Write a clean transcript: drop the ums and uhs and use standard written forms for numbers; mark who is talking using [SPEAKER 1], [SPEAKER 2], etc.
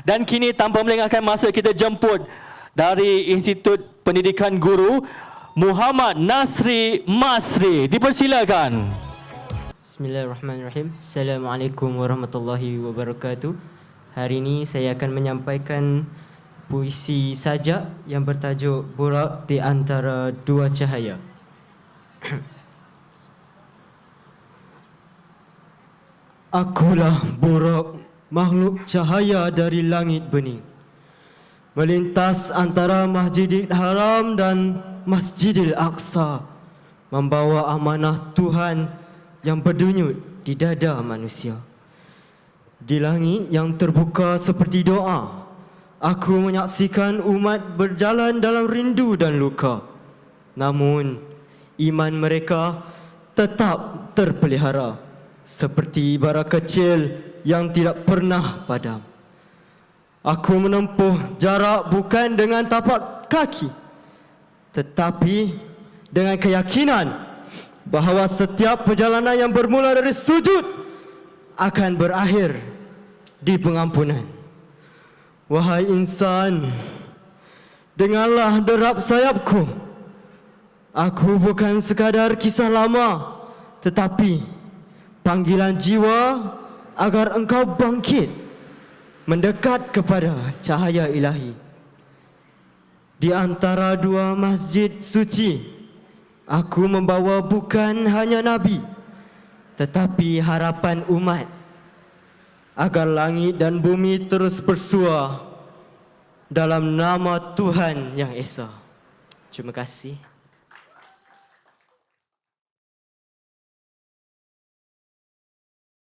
[SPEAKER 1] Dan kini tanpa melengahkan masa, kita jemput dari Institut Pendidikan Guru, Muhammad Nasri Masri. Dipersilakan.
[SPEAKER 2] Bismillahirrahmanirrahim. Assalamualaikum warahmatullahi wabarakatuh. Hari ini saya akan menyampaikan puisi sajak yang bertajuk Borak di Antara Dua Cahaya. Akulah borak makhluk cahaya dari langit bening, melintas antara Masjidil Haram dan Masjidil Aqsa, membawa amanah Tuhan yang berdenyut di dada manusia. Di langit yang terbuka seperti doa, aku menyaksikan umat berjalan dalam rindu dan luka. Namun, iman mereka tetap terpelihara, seperti bara kecil yang tidak pernah padam. Aku menempuh jarak bukan dengan tapak kaki, tetapi dengan keyakinan bahawa setiap perjalanan yang bermula dari sujud akan berakhir di pengampunan. Wahai insan, dengarlah derap sayapku. Aku bukan sekadar kisah lama, tetapi panggilan jiwa agar engkau bangkit, mendekat kepada cahaya ilahi. Di antara dua masjid suci, aku membawa bukan hanya Nabi, tetapi harapan umat, agar langit dan bumi terus bersua dalam nama Tuhan yang Esa. Terima kasih.